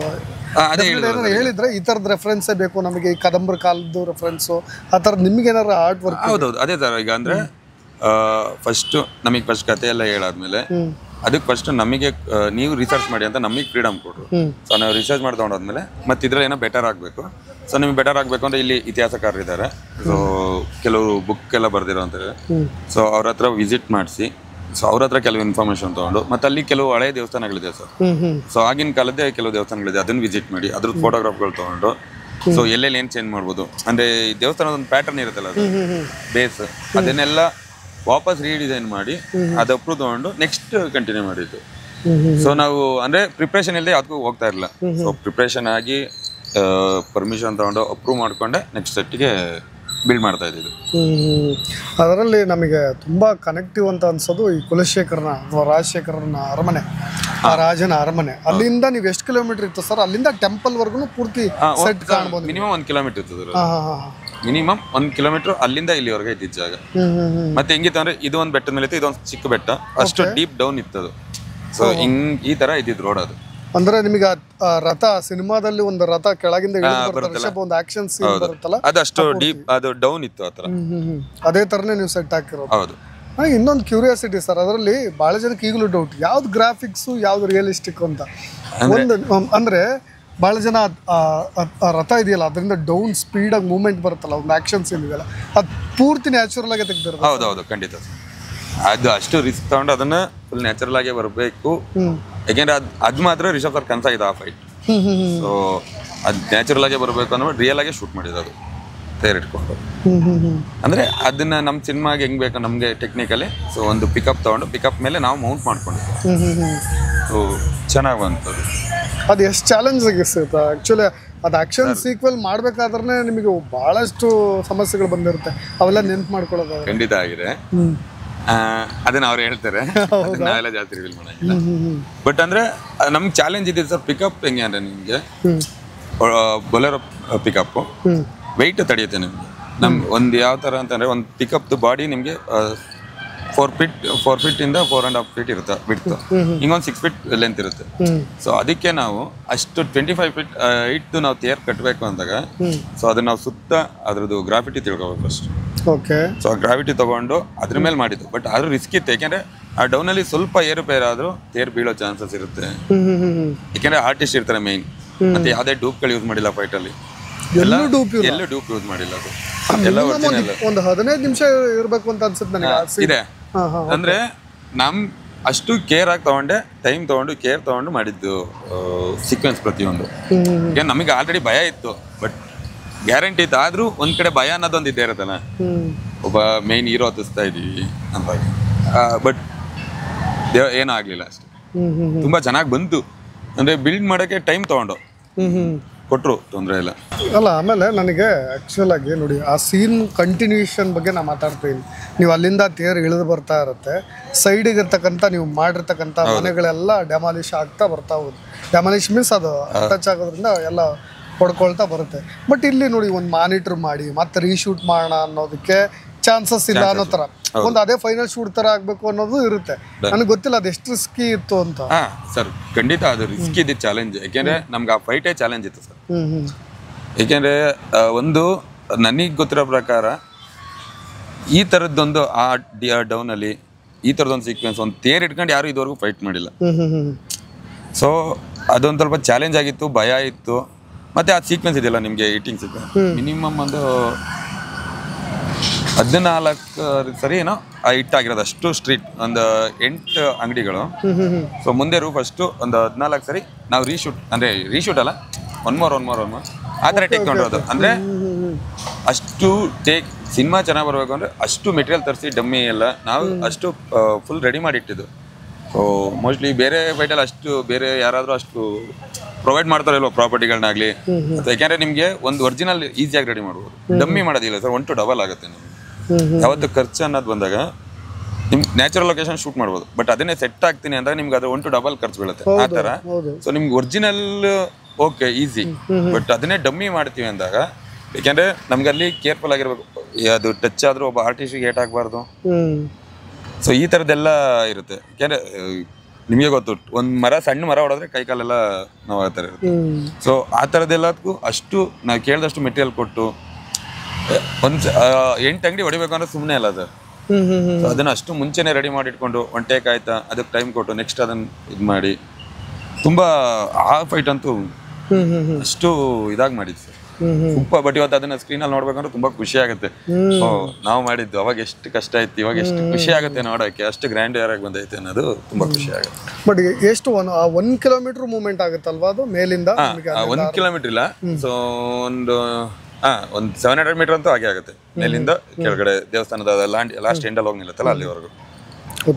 ಏನಾರು ಹೇಳಿದ್ರೆ ಈ ಥರದ ರೆಫರೆನ್ಸೇ ಬೇಕು ನಮಗೆ, ಈ ಕದಂಬರ ಕಾಲದ್ದು ರೆಫರೆನ್ಸು ಆ ಥರದ್ದು ನಿಮ್ಗೆ ಏನಾರು ಆರ್ಟ್ ವರ್ಕ್? ಹೌದೌದು, ಅದೇ ಥರ. ಈಗ ಅಂದರೆ ಫಸ್ಟ್ ಕತೆ ಎಲ್ಲ ಹೇಳಾದ್ಮೇಲೆ ಅದಕ್ಕೆ ಫಸ್ಟ್ ನಮಗೆ ನೀವು ರಿಸರ್ಚ್ ಮಾಡಿ ಅಂತ ನಮಗೆ ಫ್ರೀಡಮ್ ಕೊಟ್ಟರು. ಸೊ ನಾವು ರಿಸರ್ಚ್ ಮಾಡಿ ತಗೊಂಡಾದ್ಮೇಲೆ ಮತ್ತೆ ಇದ್ರಲ್ಲಿ ಏನೋ ಬೆಟರ್ ಆಗಬೇಕು. ಸೊ ನಿಮ್ಗೆ ಬೆಟರ್ ಆಗಬೇಕು ಅಂದರೆ ಇಲ್ಲಿ ಇತಿಹಾಸಕಾರರು ಇದ್ದಾರೆ. ಸೊ ಕೆಲವರು ಬುಕ್ ಎಲ್ಲ ಬರ್ದಿರೋಂಥವ್ರು. ಸೊ ಅವ್ರ ಹತ್ರ ವಿಸಿಟ್ ಮಾಡಿಸಿ, ಸೊ ಅವ್ರ ಹತ್ರ ಕೆಲವು ಇನ್ಫಾರ್ಮೇಶನ್ ತೊಗೊಂಡು, ಮತ್ತೆ ಅಲ್ಲಿ ಕೆಲವು ಹಳೆ ದೇವಸ್ಥಾನಗಳಿದೆ ಸರ್. ಸೊ ಆಗಿನ ಕಾಲದ್ದೇ ಕೆಲವು ದೇವಸ್ಥಾನಗಳಿದೆ, ಅದನ್ನ ವಿಸಿಟ್ ಮಾಡಿ ಅದ್ರದ್ದು ಫೋಟೋಗ್ರಾಫ್ಗಳು ತೊಗೊಂಡು, ಸೊ ಎಲ್ಲೆಲ್ಲಿ ಏನು ಚೇಂಜ್ ಮಾಡ್ಬೋದು ಅಂದರೆ ಈ ದೇವಸ್ಥಾನದ ಒಂದು ಪ್ಯಾಟರ್ನ್ ಇರುತ್ತಲ್ಲ, ಅದು ಬೇಸ್, ಅದನ್ನೆಲ್ಲ ವಾಪಸ್ ರೀಡಿಸೈನ್ ಮಾಡಿ ಅದು ಅಪ್ರೂವ್ ತಗೊಂಡು ನೆಕ್ಸ್ಟ್ ಕಂಟಿನ್ಯೂ ಮಾಡಿದ್ದು. ಸೊ ನಾವು ಅಂದರೆ ಪ್ರಿಪ್ರೇಷನ್ ಇಲ್ಲದೆ ಅದಕ್ಕೂ ಹೋಗ್ತಾ ಇರಲಿಲ್ಲ. ಸೊ ಪ್ರಿಪ್ರೇಷನ್ ಆಗಿ ಪರ್ಮಿಷನ್ ತಗೊಂಡು ಅಪ್ರೂವ್ ಮಾಡಿಕೊಂಡೆ ನೆಕ್ಸ್ಟ್ ಸೆಟ್ಗೆ ಬಿಲ್ಡ್ ಮಾಡ್ತಾ ಇದ್ದಿದ್ದು. ಅದರಲ್ಲಿ ನಮಗೆ ತುಂಬ ಕನೆಕ್ಟಿವ್ ಅಂತ ಅನ್ಸೋದು ಈ ಕುಲಶೇಖರನ ಅಥವಾ ರಾಜಶೇಖರನ ಅರಮನೆ, ಆ ರಾಜನ ಅರಮನೆ. ಅಲ್ಲಿಂದ ನೀವು ಎಷ್ಟು ಕಿಲೋಮೀಟರ್ ಇತ್ತು ಸರ್? ಅಲ್ಲಿಂದ ಟೆಂಪಲ್ ವರ್ಗು ಪೂರ್ತಿ ಸೆಟ್ ಕಾಣ್ಬೋದು. ಮಿನಿಮಮ್ 1 ಕಿಲೋಮೀಟರ್ ಇರ್ತದೆ. ಮಿನಿಮಮ್ 1 ಕಿಲೋಮೀಟರ್ ಅಲ್ಲಿಂದ ಇಲ್ಲಿವರೆಗೆ ಇದ್ದಿದ್ದ ಜಾಗ. ಮತ್ತೆ ಹೆಂಗಿತ್ತು ಅಂದ್ರೆ, ಇದು ಒಂದು ಬೆಟ್ಟದ ಮೇಲೆ ಇತ್ತು, ಇದೊಂದು ಚಿಕ್ಕ ಬೆಟ್ಟ, ಅಷ್ಟು ಡೀಪ್ ಡೌನ್ ಇತ್ತದು. ಸೊ ಈ ತರ ಇದ್ದಿದ್ದು ರೋಡ್ ಅದು. ಅಂದ್ರೆ ನಿಮಗೆ ರಥ ಸಿನಿಮಾದಲ್ಲಿ ಒಂದು ರಥ ಕೆಳಗಿಂದ ಒಂದು ಆಕ್ಷನ್ ಸೀನ್ ಬರುತ್ತಲ್ಲ, ಅದಷ್ಟು ಡೀಪ್, ಅದು ಡೌನ್ ಇತ್ತು ಆತರ. ಅದೇ ತರನೇ ನೀವು ಸೆಟ್ ಹಾಕಿರೋದು. ಹೌದು. ನನಗೆ ಇನ್ನೊಂದು ಕ್ಯೂರಿಯಾಸಿಟಿ ಸರ್, ಅದರಲ್ಲಿ ಬಹಳ ಜನಕ್ಕೆ ಈಗಲೂ ಡೌಟ್, ಯಾವ್ದು ಗ್ರಾಫಿಕ್ಸ್ ಯಾವ್ದು ರಿಯಲಿಸ್ಟಿಕ್ ಅಂತ. ಒಂದು ಅಂದ್ರೆ ಬಹಳ ಜನ ರಥ ಇದೆಯಲ್ಲ, ಅದರಿಂದ ಡೌನ್ ಸ್ಪೀಡಾಗಿ ಮೂವ್ಮೆಂಟ್ ಬರುತ್ತಲ್ಲ, ಒಂದು ಆಕ್ಷನ್ ಸೀನ್ ಇದೆಯಲ್ಲ, ಅದು ಪೂರ್ತಿ ನ್ಯಾಚುರಲ್ ಆಗಿ ತೆಗ್ದಿರೋದು. ಹೌದೌದು, ಖಂಡಿತ. ಅದು ಅಷ್ಟು ರಿಸ್ಕ್ ತಗೊಂಡು ಅದನ್ನ ಫುಲ್ ನ್ಯಾಚುರಲ್ ಆಗೇ ಬರಬೇಕು. ಯಾಕೆಂದ್ರೆ ಅದು ಮಾತ್ರ ರಿಷಬ್ ಸರ್ ಕನ್ಸಾಗಿದೆ ಆ ಫೈಟ್. ಸೊ ಅದು ನ್ಯಾಚುರಲ್ ಆಗೇ ಬರಬೇಕು ಅಂದ್ರೆ ರಿಯಲ್ ಆಗೇ ಶೂಟ್ ಮಾಡಿದ್ದು ಅದು ತೇರ್ ಇಟ್ಕೊಂಡು. ಅಂದ್ರೆ ಅದನ್ನ ನಮ್ಮ ಸಿನಿಮಾಗೆ ಹೆಂಗ್ ಬೇಕು ನಮ್ಗೆ ಟೆಕ್ನಿಕಲಿ. ಸೊ ಒಂದು ಪಿಕಪ್ ತಗೊಂಡು ಪಿಕಪ್ ಮೇಲೆ ನಾವು ಮೌಂಟ್ ಮಾಡ್ಕೊಂಡಿದ್ವಿ. ಸೊ ಚೆನ್ನಾಗಿ ಬಂತದ್ದು. ಅದು ಎಷ್ಟು ಚಾಲೆಂಜ್ ಆಗಿರುತ್ತೆ ಆ್ಯಕ್ಚುಲಿ. ಅದು ಆ್ಯಕ್ಷನ್ ಸೀಕ್ವೆಲ್ ಮಾಡ್ಬೇಕಾದ್ರೆ ನಿಮಗೆ ಭಾಳಷ್ಟು ಸಮಸ್ಯೆಗಳು ಬಂದಿರುತ್ತೆ, ಅವೆಲ್ಲ ನೆನ್ಪು ಮಾಡ್ಕೊಳ್ಳೋದು ಖಂಡಿತ ಆಗಿದೆ. ಅದನ್ನ ಅವ್ರು ಹೇಳ್ತಾರೆ, ನಾವೆಲ್ಲ ಜಾಸ್ತಿ ರಿವೀಲ್ ಮಾಡಂಗಿಲ್ಲ. ಬಟ್ ಅಂದ್ರೆ ನಮ್ಗೆ ಚಾಲೆಂಜ್ ಇದೆ ಸರ್. ಪಿಕಪ್ ಹೆಂಗೆ ಅಂದ್ರೆ ನಿಮಗೆ ಬೊಲೆರೋ ಪಿಕಪ್ ವೆಯ್ಟ್ ತಡೆಯುತ್ತೆ ನಿಮಗೆ. ನಮ್ಗೆ ಒಂದು ಯಾವ ಥರ ಅಂತಂದರೆ ಒಂದು ಪಿಕಪ್ದು ಬಾಡಿ ನಿಮಗೆ 4 ಫೀಟ್ ಇಂದ 4.5 ಫೀಟ್ ಇರುತ್ತೆ ಬಿಡ್ತು. ಹಿಂಗೊಂದು 6 ಫೀಟ್ ಲೆಂತ್ ಇರುತ್ತೆ. ಸೊ ಅದಕ್ಕೆ ನಾವು ಅಷ್ಟು 25 ಫೀಟ್ ಇಟ್ಟು ನಾವು ತೇರ್ ಕಟ್ಟಬೇಕು ಅಂದಾಗ ಸೊ ಅದನ್ನ ನಾವು ಸುತ್ತ ಅದ್ರದ್ದು ಗ್ರಾವಿಟಿ ತಿಳ್ಕೊಬೇಕು ಫಸ್ಟ್. ಓಕೆ. ಸೊ ಆ ಗ್ರಾವಿಟಿ ತಗೊಂಡು ಅದ್ರ ಮೇಲೆ ಮಾಡಿದ್ದು. ಬಟ್ ಆದ್ರೂ ರಿಸ್ಕ್ ಇತ್ತು, ಯಾಕೆಂದ್ರೆ ಆ ಡೌನಲ್ಲಿ ಸ್ವಲ್ಪ ಏರುಪೇರು ಆದ್ರೂ ತೇರ್ ಬೀಳೋ ಚಾನ್ಸಸ್ ಇರುತ್ತೆ. ಯಾಕೆಂದ್ರೆ ಆರ್ಟಿಸ್ಟ್ ಇರ್ತಾರೆ ಮೇನ್. ಮತ್ತೆ ಯಾವುದೇ ಡೂಪ್ಗಳು ಯೂಸ್ ಮಾಡಿಲ್ಲ ಫೈಟಲ್ಲಿ. ಎಲ್ಲೂ ಡೂಪ್ ಯೂಸ್ ಮಾಡಿಲ್ಲ. ಅದು ಎಲ್ಲ ಒರಿಜಿನಲ್. ಒಂದು 15 ನಿಮಿಷ ಇರಬೇಕು ಅಂತ ಅನ್ಸುತ್ತೆ ನನಗೆ ಇದೆ. ಅಂದ್ರೆ ನಮ್ ಅಷ್ಟು ಕೇರ್ ಆಗಿ ತಗೊಂಡೆ, ಟೈಮ್ ತಗೊಂಡು ಕೇರ್ ತಗೊಂಡು ಮಾಡಿದ್ದು ಸೀಕ್ವೆನ್ಸ್ ಪ್ರತಿಯೊಂದು. ಈಗ ನಮಗೆ ಆಲ್ರೆಡಿ ಭಯ ಇತ್ತು, ಬಟ್ ಗ್ಯಾರಂಟಿ ಇತ್ತು. ಆದ್ರೂ ಒಂದ್ ಕಡೆ ಭಯ ಅನ್ನೋದೊಂದು ಇದ್ದೇ ಇರುತ್ತಲ್ಲ, ಒಬ್ಬ ಮೇನ್ ಹೀರೋ ಹತ್ತಿಸ್ತಾ ಇದೀವಿ ಅಂದಾಗ. ಬಟ್ ಏನೂ ಆಗ್ಲಿಲ್ಲ ಅಷ್ಟೇ. ತುಂಬಾ ಚೆನ್ನಾಗಿ ಬಂತು. ಅಂದ್ರೆ ಬಿಲ್ಡ್ ಮಾಡಕ್ಕೆ ಟೈಮ್ ತಗೊಂಡು ಕೊಟ್ಟರು, ತೊಂದರೆ ಇಲ್ಲ. ಅಲ್ಲ, ಆಮೇಲೆ ನನಗೆ ಆ್ಯಕ್ಚುಲ್ ಆಗಿ ನೋಡಿ ಆ ಸೀನ್ ಕಂಟಿನ್ಯೂಷನ್ ಬಗ್ಗೆ ನಾನು ಮಾತಾಡ್ತೀನಿ. ನೀವು ಅಲ್ಲಿಂದ ತೇರು ಇಳಿದು ಬರ್ತಾ ಇರುತ್ತೆ, ಸೈಡಿಗೆ ಇರ್ತಕ್ಕಂಥ ನೀವು ಮಾಡಿರ್ತಕ್ಕಂಥ ಮನೆಗಳೆಲ್ಲ ಡೆಮಾಲಿಷ್ ಆಗ್ತಾ ಬರ್ತಾ ಹೋಗುದು. ಡೆಮಾಲಿಷ್ ಮೀನ್ಸ್ ಅದು ಟಚ್ ಆಗೋದ್ರಿಂದ ಎಲ್ಲ ಹೊಡ್ಕೊಳ್ತಾ ಬರುತ್ತೆ. ಬಟ್ ಇಲ್ಲಿ ನೋಡಿ ಒಂದು ಮಾನಿಟರ್ ಮಾಡಿ ಮತ್ತೆ ರೀಶೂಟ್ ಮಾಡೋಣ ಅನ್ನೋದಕ್ಕೆ ಚಾನ್ಸಸ್ ಇಲ್ಲ ಅನ್ನೋ ಥರ ಒಂದು ಅದೇ ಫೈನಲ್ ಶೂಟ್ ಥರ ಆಗಬೇಕು ಅನ್ನೋದು ಇರುತ್ತೆ. ನನಗೆ ಗೊತ್ತಿಲ್ಲ ಅದು ಎಷ್ಟು ರಿಸ್ಕಿ ಇತ್ತು ಅಂತ. ಸರ್ ಖಂಡಿತ ಅದು ರಿಸ್ಕಿ ಇದ್ದಿದ್ದು ಚಾಲೆಂಜ್. ಯಾಕೆಂದ್ರೆ ನಮ್ಗೆ ಆ ಫೈಟೇ ಚಾಲೆಂಜ್ ಇತ್ತು ಸರ್. ಏಕೆಂದರೆ ಒಂದು ನನಗೆ ಗೊತ್ತಿರೋ ಪ್ರಕಾರ ಈ ಥರದ್ದೊಂದು ಆ ಡೌನಲ್ಲಿ ಈ ಥರದೊಂದು ಸೀಕ್ವೆನ್ಸ್ ಒಂದು ತೇರ್ ಇಟ್ಕೊಂಡು ಯಾರು ಇದುವರೆಗೂ ಫೈಟ್ ಮಾಡಿಲ್ಲ. ಸೊ ಅದೊಂದು ಸ್ವಲ್ಪ ಚಾಲೆಂಜ್ ಆಗಿತ್ತು, ಭಯ ಇತ್ತು. ಮತ್ತು ಆ ಸೀಕ್ವೆನ್ಸ್ ಇದೆಯಲ್ಲ ನಿಮಗೆ ಈಟಿಂಗ್ ಸೀಕ್ವೆನ್ಸ್ ಮಿನಿಮಮ್ ಒಂದು 14 ಸರಿ ಏನೋ ಇಟ್ಟಾಗಿರೋದು. ಅಷ್ಟು ಸ್ಟ್ರೀಟ್ ಒಂದು 8 ಅಂಗಡಿಗಳು. ಸೊ ಮುಂದೆ ಫಸ್ಟು ಒಂದು 14 ಸರಿ ನಾವು ರೀಶೂಟ್ ಅಲ್ಲ, ಒನ್ ಮೋರ್ ಆ ಥರ ಟೇಕ್ ತೊಗೊಂಡಿರೋದು. ಅಂದರೆ ಅಷ್ಟು ಟೇಕ್ ಸಿನಿಮಾ ಚೆನ್ನಾಗಿ ಬರಬೇಕು ಅಂದರೆ ಅಷ್ಟು ಮೆಟೀರಿಯಲ್ ತರಿಸಿ ಡಮ್ಮಿ ಎಲ್ಲ ನಾವು ಅಷ್ಟು ಫುಲ್ ರೆಡಿ ಮಾಡಿ ಇಟ್ಟಿದ್ದು. ಸೊ ಮೋಸ್ಟ್ಲಿ ಬೇರೆ ಫೈಟಲ್ಲಿ ಅಷ್ಟು ಬೇರೆ ಯಾರಾದರೂ ಅಷ್ಟು ಪ್ರೊವೈಡ್ ಮಾಡ್ತಾರಲ್ವ ಪ್ರಾಪರ್ಟಿಗಳನ್ನಾಗಲಿ. ಯಾಕೆಂದರೆ ನಿಮಗೆ ಒಂದು ಒರಿಜಿನಲ್ ಈಸಿಯಾಗಿ ರೆಡಿ ಮಾಡ್ಬೋದು, ಡಮ್ಮಿ ಮಾಡೋದಿಲ್ಲ ಸರ್. 1 to double ಆಗುತ್ತೆ ನಿಮಗೆ. ಯಾವತ್ತು ಖರ್ಚು ಅನ್ನೋದು ಬಂದಾಗ ನಿಮ್ಗೆ ನ್ಯಾಚುರಲ್ ಲೊಕೇಶನ್ ಶೂಟ್ ಮಾಡ್ಬೋದು, ಬಟ್ ಅದನ್ನೇ ಸೆಟ್ ಆಗ್ತೀನಿ ಅಂದಾಗ ನಿಮ್ಗೆ ಅದು 1 to double ಖರ್ಚು ಬೀಳುತ್ತೆ ಆ ಥರ. ಸೊ ನಿಮ್ಗೆ ಒರಿಜಿನಲ್ ಓಕೆ ಈಸಿ, ಬಟ್ ಅದನ್ನೇ ಡಮ್ಮಿ ಮಾಡ್ತೀವಿ ಅಂದಾಗ ಯಾಕೆಂದರೆ ನಮ್ಗೆ ಅಲ್ಲಿ ಕೇರ್ಫುಲ್ ಆಗಿರ್ಬೇಕು. ಅದು ಟಚ್ ಆದರೂ ಒಬ್ಬ ಆರ್ಟಿಸ್ಟಿಗೆ ಏಟ್ ಆಗಬಾರ್ದು. ಸೊ ಈ ಥರದ್ದೆಲ್ಲ ಇರುತ್ತೆ. ಯಾಕೆಂದರೆ ನಿಮಗೆ ಗೊತ್ತು, ಒಂದು ಸಣ್ಣ ಮರ ಹೊಡೆದ್ರೆ ಕೈ ಕಾಲೆಲ್ಲ ನೋವು ಆ ಥರ ಇರುತ್ತೆ. ಸೊ ಆ ಥರದ್ದೆಲ್ಲದಕ್ಕೂ ಅಷ್ಟು ನಾವು ಕೇಳಿದಷ್ಟು ಮೆಟೀರಿಯಲ್ ಕೊಟ್ಟು ಒಂದು 8 ಅಂಗಡಿ ಹೊಡಿಬೇಕು ಅಂದ್ರೆ ಸುಮ್ಮನೆ ಅಲ್ಲ ಅದು. ಅದನ್ನ ಅಷ್ಟು ಮುಂಚೆನೆ ರೆಡಿ ಮಾಡಿ ಇಟ್ಕೊಂಡು ಒಂದು ಟೇಕ್ ಆಯ್ತಾ ಅದಕ್ಕೆ ಟೈಮ್ ಕೊಟ್ಟು ನೆಕ್ಸ್ಟ್ ಅದನ್ನ ಇದು ಮಾಡಿ ತುಂಬಾ ಆ ಫೈಟ್ ಅಂತೂ ಅಷ್ಟು ಇದಾಗಿ ಮಾಡಿದ್ದು ಸರ್. ಬಟ್ ಇವತ್ತು ಅದನ್ನ ಸ್ಕ್ರೀನಲ್ಲಿ ನೋಡ್ಬೇಕಂದ್ರೆ ತುಂಬಾ ಖುಷಿ ಆಗುತ್ತೆ. ನಾವು ಮಾಡಿದ್ದು ಅವಾಗ ಎಷ್ಟು ಕಷ್ಟ ಆಯ್ತು, ಇವಾಗ ಎಷ್ಟು ಖುಷಿ ಆಗುತ್ತೆ ನೋಡೋಕೆ, ಅಷ್ಟು ಗ್ರ್ಯಾಂಡ್ ಆಗಿ ಬಂದೈತೆ ಅನ್ನೋದು ತುಂಬಾ ಖುಷಿ ಆಗುತ್ತೆ. ಬಟ್ ಎಷ್ಟು 1 ಕಿಲೋಮೀಟರ್ ಮೂವ್ಮೆಂಟ್ ಆಗುತ್ತಲ್ವಾ ಅದು ಮೇಲಿಂದ? 1 ಕಿಲೋಮೀಟರ್ ಇಲ್ಲ, ಸೊ ಒಂದು 700 ಮೀಟರ್ ಅಂತೂ ಹಾಗೆ ಆಗುತ್ತೆ. ಮೇಲಿಂದ ಕೆಳಗಡೆ ದೇವಸ್ಥಾನದ ಲಾಸ್ಟ್ ಎಂಡಲ್ಲಿ ಹೋಗಿ ನಿಲ್ಲತ್ತಲ್ಲ ಅಲ್ಲಿವರೆಗೂ.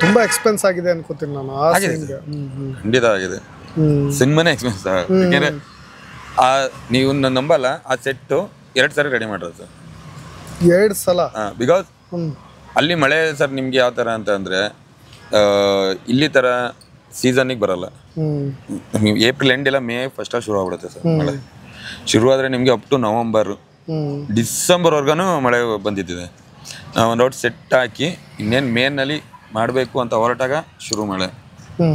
ತುಂಬಾ ಎಕ್ಸ್ಪೆನ್ಸ್ ಆಗಿದೆ ಅನ್ಕೋತೀನಿ ನಾನು. ಖಂಡಿತ ಆಗಿದೆ, ಸಿನಿಮಾನೇ ಎಕ್ಸ್ಪೆನ್ಸ್. ಯಾಕೆಂದ್ರೆ ನೀವು ನಂಬಲ್ಲ, ಆ ಸೆಟ್ಟು 2 ಸಲ ರೆಡಿ ಮಾಡಿರೋದು ಸರ್. 2 ಸಲ? ಬಿಕಾಸ್ ಅಲ್ಲಿ ಮಳೆ ಸರ್ ನಿಮ್ಗೆ ಯಾವ ಥರ ಅಂತ ಅಂದರೆ ಇಲ್ಲಿ ಥರ ಸೀಸನ್ನಿಗೆ ಬರಲ್ಲ. ಏಪ್ರಿಲ್ ಎಂಡ್ ಇಲ್ಲ, ಮೇ ಫಸ್ಟಾಗಿ ಶುರು ಆಗ್ಬಿಡುತ್ತೆ ಸರ್ ಮಳೆ. ಶುರುವಾದರೆ ನಿಮಗೆ ಅಪ್ ಟು ನವಂಬರ್ ಡಿಸೆಂಬರ್ವರೆಗೂ ಮಳೆ ಬಂದಿದ್ದಿದೆ. ನಾವು ಒಂದು ಔಟ್ ಸೆಟ್ ಹಾಕಿ ಇನ್ನೇನು ಮೇನಲ್ಲಿ ಮಾಡಬೇಕು ಅಂತ ಹೊರಟಾಗ ಶುರು ಮಳೆ.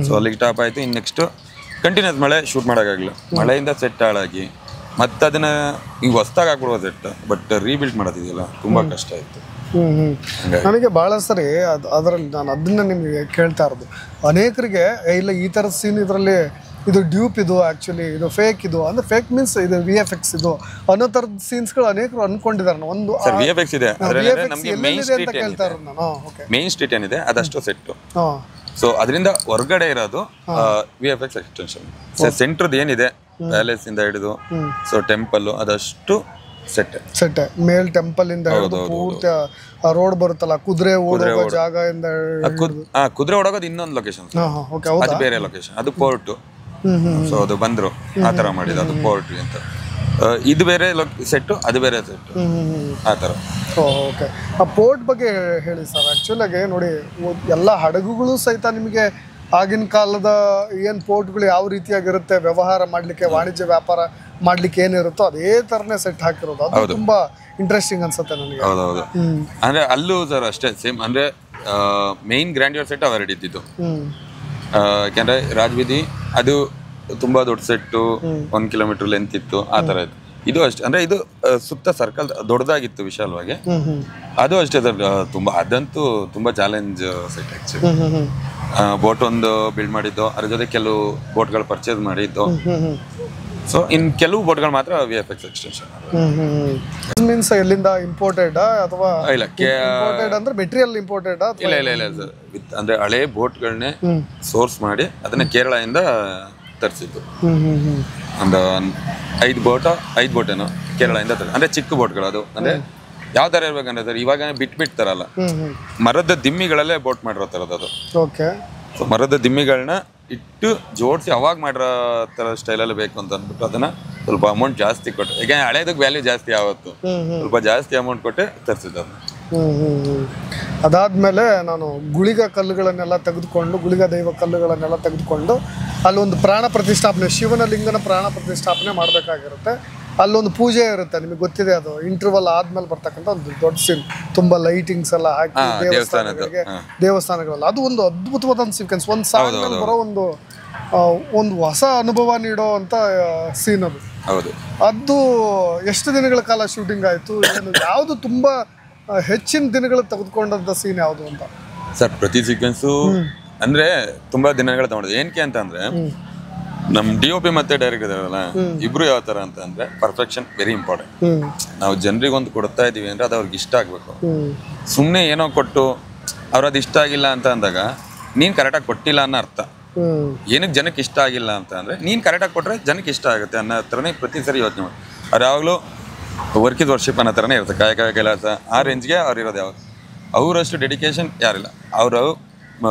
ಸೊ ಅಲ್ಲಿಗೆ ಟಾಪ್ ಆಯಿತು. ಇನ್ನು ನೆಕ್ಸ್ಟು ಕಂಟಿನ್ಯೂಸ್ ಮಳೆ, ಶೂಟ್ ಮಾಡೋಕ್ಕಾಗಲಿಲ್ಲ. ಮಳೆಯಿಂದ ಸೆಟ್ ಹಾಳಾಗಿ ಮತ್ತೆ ಅದನ್ನ ಈಗ ಹೊಸ್ದಾಗಿ ಹಾಕ್ಬಿಡುವ ಸೆಟ್, ಬಟ್ ರೀಬಿಲ್ಡ್ ಮಾಡೋದಿದೆಯಲ್ಲ ತುಂಬ ಕಷ್ಟ ಆಯಿತು. ನನಗೆ ಭಾಳ ಸರಿ ಅದರಲ್ಲಿ ನಾನು ಅದನ್ನ ನಿಮಗೆ ಕೇಳ್ತಾ ಇರೋದು. ಅನೇಕರಿಗೆ ಇಲ್ಲ ಈ ಥರದ ಸೀನ್ ಇದರಲ್ಲಿ ಇದು ಡ್ಯೂಪ್ ಇದು ಆ್ಯಕ್ಚುಲಿ ಇದು ಫೇಕ್ ಇದು ಅಂದ್ರೆ ಫೇಕ್ ಮೀನ್ಸ್ ಇದು VFX ಇದು ಅನ್ನೋ ಥರದ ಸೀನ್ಸ್ಗಳು ಅನೇಕರು ಅನ್ಕೊಂಡಿದ್ದಾರೆ. ಒಂದು ಸರ್ VFX ಇದೆ, ಅದರಲ್ಲಿ ನಮಗೆ ಮೇನ್ ಎಲ್ಲೆಲ್ಲಿದೆ ಅಂತ ಕೇಳ್ತಾರೆ ನಾನು. ಓಕೆ, ಮೇನ್ ಸ್ಟ್ರೀಟ್ ಏನಿದೆ ಅದಷ್ಟು ಸೆಟ್. ಹಾಂ, ಸೊ ಅದರಿಂದ ಹೊರಗಡೆ ಇರೋದು VFX ಎಕ್ಸ್ಟೆನ್ಷನ್. ಸೆಂಟ್ರದ್ ಏನಿದೆ ಪ್ಯಾಲೇಸ್ ಇಂದ ಹಿಡಿದು ಸೊ ಟೆಂಪಲ್ ಅದಷ್ಟು ಸೆಟ್ ಮೇಲ್ ಟೆಂಪಲ್ ಇಂದ ಹಿಡಿದು ಪೂರ್ತಿ ರೋಡ್ ಬರುತ್ತಲ್ಲ, ಕುದುರೆ ಓಡೋ ಜಾಗ ಇಂದ ಕುದುರೆ ಓಡೋದು ಇನ್ನೊಂದು ಲೊಕೇಶನ್, ಅದು ಬೇರೆ ಲೊಕೇಶನ್, ಅದು ಪೋರ್ಟ್. ಸೊ ಅದು ಬಂದ್ರು ಆ ತರ ಮಾಡಿದ, ಅದು ಪೋರ್ಟ್ ಅಂತ. ಇದು ಬೇರೆ ಸೆಟ್, ಅದು ಬೇರೆ ಸೆಟ್, ಆ ಥರ. ಓಕೆ, ಆ ಪೋರ್ಟ್ ಬಗ್ಗೆ ಹೇಳಿ ಸರ್. ಆ್ಯಕ್ಚುಲಾಗಿ ನೋಡಿ, ಎಲ್ಲ ಹಡಗುಗಳು ಸಹಿತ ನಿಮಗೆ ಆಗಿನ ಕಾಲದ ಏನು ಪೋರ್ಟ್ಗಳು ಯಾವ ರೀತಿಯಾಗಿರುತ್ತೆ, ವ್ಯವಹಾರ ಮಾಡಲಿಕ್ಕೆ, ವಾಣಿಜ್ಯ ವ್ಯಾಪಾರ ಮಾಡ್ಲಿಕ್ಕೆ ಏನಿರುತ್ತೋ ಅದೇ ಥರನೇ ಸೆಟ್ ಹಾಕಿರೋದು. ಅದು ತುಂಬಾ ಇಂಟ್ರೆಸ್ಟಿಂಗ್ ಅನ್ಸುತ್ತೆ ನನಗೆ. ಹೌದೌದು, ಅಂದ್ರೆ ಅಲ್ಲೂ ಸರ್ ಅಷ್ಟೇ ಸೇಮ್. ಅಂದ್ರೆ ಮೇನ್ ಗ್ರ್ಯಾಂಡ್ಯೂರ್ ಸೆಟ್ ಅವೆರಡು ಇದ್ದಿದ್ದು. ಯಾಕೆಂದ್ರೆ ರಾಜಬೀದಿ ಅದು ತುಂಬಾ ದೊಡ್ಡ ಸೆಟ್ಟು, 1 ಕಿಲೋಮೀಟರ್ ಲೆಂತ್ ಇತ್ತು, ಆ ತರ ಇತ್ತು. ಇದು ಅಷ್ಟೇ, ಅಂದ್ರೆ ಇದು ಸುತ್ತ ಸರ್ಕಲ್ ದೊಡ್ಡದಾಗಿತ್ತು ವಿಶಾಲವಾಗಿ. ಅದು ಅಷ್ಟೇ ಸರ್, ತುಂಬಾ ಅದಂತೂ ತುಂಬಾ ಚಾಲೆಂಜ್ ಸೆಟ್ ಆಕ್ಚುಲಿ. ಬೋಟ್ ಒಂದು ಬಿಲ್ಡ್ ಮಾಡಿದ್ದು, ಅದ್ರ ಜೊತೆ ಕೆಲವು ಬೋಟ್ಗಳು ಪರ್ಚೇಸ್ ಮಾಡಿದ್ದು. ಸೊ ಇನ್ ಕೆಲವು ಬೋಟ್ಗಳು ಮಾತ್ರ VFX ಎಕ್ಸ್ಟೆನ್ಷನ್. ಮೀನ್ಸ್ ಎಲ್ಲಿಂದ ಇಂಪೋರ್ಟೆಡ್ ಅಥವಾ ಇಲ್ಲ, ಇಂಪೋರ್ಟೆಡ್ ಅಂದ್ರೆ ಮೆಟೀರಿಯಲ್ ಇಂಪೋರ್ಟೆಡ್? ಇಲ್ಲ ಸರ್, ಅಂದ್ರೆ ಹಳೆ ಬೋಟ್ಗಳನ್ನೇ ಸೋರ್ಸ್ ಮಾಡಿ ಅದನ್ನ ಕೇರಳದಿಂದ ತರಿಸಿದ್ದು. ಒಂದು 5 ಬೋಟ್ ಏನೋ ಕೇರಳದಿಂದ ತರಿಸಿ, ಅಂದ್ರೆ ಚಿಕ್ಕ ಬೋಟ್ಗಳು. ಅದು ಅಂದ್ರೆ ಯಾವ ತರ ಇರ್ಬೇಕಂದ್ರೆ ಸರ್, ಇವಾಗ ಬಿಟ್ಬಿಡ್ತಾರಲ್ಲ, ಮರದ ದಿಮ್ಮಿಗಳಲ್ಲೇ ಬೋಟ್ ಮಾಡಿರೋ ಥರದ್ದು ಅದು. ಓಕೆ, ಸೊ ಮರದ ದಿಮ್ಮಿಗಳನ್ನ ಇಟ್ಟು ಜೋಡಿಸಿ ಅವಾಗ ಮಾಡಿರೋ ಥರ ಸ್ಟೈಲಲ್ಲಿ ಬೇಕು ಅಂತ ಅಂದ್ಬಿಟ್ಟು ಅದನ್ನ ಸ್ವಲ್ಪ ಅಮೌಂಟ್ ಜಾಸ್ತಿ ಕೊಟ್ಟು, ಈಗ ಹಳೇದಕ್ಕೆ ವ್ಯಾಲ್ಯೂ ಜಾಸ್ತಿ ಆವತ್ತು, ಸ್ವಲ್ಪ ಜಾಸ್ತಿ ಅಮೌಂಟ್ ಕೊಟ್ಟೆ ತರಿಸಿದ್ದು ಅದನ್ನ. ಅದಾದ್ಮೇಲೆ ನಾನು ಗುಳಿಗ ಕಲ್ಲುಗಳನ್ನೆಲ್ಲ ತೆಗೆದುಕೊಂಡು, ಗುಳಿಗ ದೈವ ಕಲ್ಲುಗಳನ್ನೆಲ್ಲ ತೆಗೆದುಕೊಂಡು ಅಲ್ಲೊಂದು ಪ್ರಾಣ ಪ್ರತಿಷ್ಠಾಪನೆ, ಶಿವನ ಲಿಂಗನ ಪ್ರಾಣ ಪ್ರತಿಷ್ಠಾಪನೆ ಮಾಡಬೇಕಾಗಿರುತ್ತೆ. ಅಲ್ಲೊಂದು ಪೂಜೆ ಇರುತ್ತೆ, ನಿಮಗೆ ಗೊತ್ತಿದೆ, ಅದು ಇಂಟರ್ವಲ್ ಆದ್ಮೇಲೆ ಬರ್ತಕ್ಕಂಥ ಒಂದು ದೊಡ್ಡ ಸೀನ್, ತುಂಬಾ ಲೈಟಿಂಗ್ಸ್ ಎಲ್ಲ ಹಾಕಿ ದೇವಸ್ಥಾನಗಳೆಲ್ಲ. ಅದು ಒಂದು ಅದ್ಭುತವಾದ ಸೀಕ್ವೆನ್ಸ್, ಒಂದು ಸಾಂಗ್ ಬರೋ ಒಂದು ಹೊಸ ಅನುಭವ ನೀಡೋ ಅಂತ ಸೀನ್ ಅದು. ಅದು ಎಷ್ಟು ದಿನಗಳ ಕಾಲ ಶೂಟಿಂಗ್ ಆಯ್ತು? ಯಾವುದು ತುಂಬಾ ಹೆಚ್ಚಿನ ದಿನಗಳು ತೆಗೆದುಕೊಂಡಂತ ಸೀನ್ ಯಾವುದು ಅಂತ ಸರ್? ಪ್ರತಿ ಸೀಕ್ವೆನ್ಸು ಅಂದ್ರೆ ತುಂಬಾ ದಿನಗಳು ತಗೊಂಡಿದೆ. ಏನಕ್ಕೆ ಅಂತ ಅಂದ್ರೆ ನಮ್ DOP ಮತ್ತೆ ಡೈರೆಕ್ಟರ್ ಇದಾರಲ್ಲ, ಇಬ್ರು ಯಾವ ತರ ಅಂತ ಅಂದ್ರೆ ಪರ್ಫೆಕ್ಷನ್ ವೆರಿ ಇಂಪಾರ್ಟೆಂಟ್. ನಾವು ಜನರಿಗೆ ಒಂದು ಕೊಡ್ತಾ ಇದೀವಿ ಅಂದ್ರೆ ಅದು ಅವ್ರಿಗೆ ಇಷ್ಟ ಆಗ್ಬೇಕು. ಸುಮ್ನೆ ಏನೋ ಕೊಟ್ಟು ಅವ್ರದ್ದು ಇಷ್ಟ ಆಗಿಲ್ಲ ಅಂತ ಅಂದಾಗ ನೀನ್ ಕರೆಕ್ಟಾಗಿ ಕೊಟ್ಟಿಲ್ಲ ಅನ್ನೋ ಅರ್ಥ. ಏನಕ್ಕೆ ಜನಕ್ಕೆ ಇಷ್ಟ ಆಗಿಲ್ಲ ಅಂತ ಅಂದ್ರೆ ನೀನ್ ಕರೆಕ್ಟಾಗಿ ಕೊಟ್ರೆ ಜನಕ್ಕೆ ಇಷ್ಟ ಆಗುತ್ತೆ ಅನ್ನೋ ಹತ್ರನೇ ಪ್ರತಿ ಸರಿ ಯೋಚನೆ ಮಾಡಿ. ಅವ್ರು ಯಾವಾಗಲೂ ವರ್ಕ್ ಇಸ್ ವರ್ಷಿಪ್ ಅನ್ನೋ ಥರನೇ ಇರುತ್ತೆ, ಕಾಯಕ ಕೆಲಸ ಆ ರೇಂಜ್ಗೆ ಅವ್ರು ಇರೋದು. ಯಾವಾಗ ಅವರಷ್ಟು ಡೆಡಿಕೇಶನ್ ಯಾರಿಲ್ಲ. ಅವರು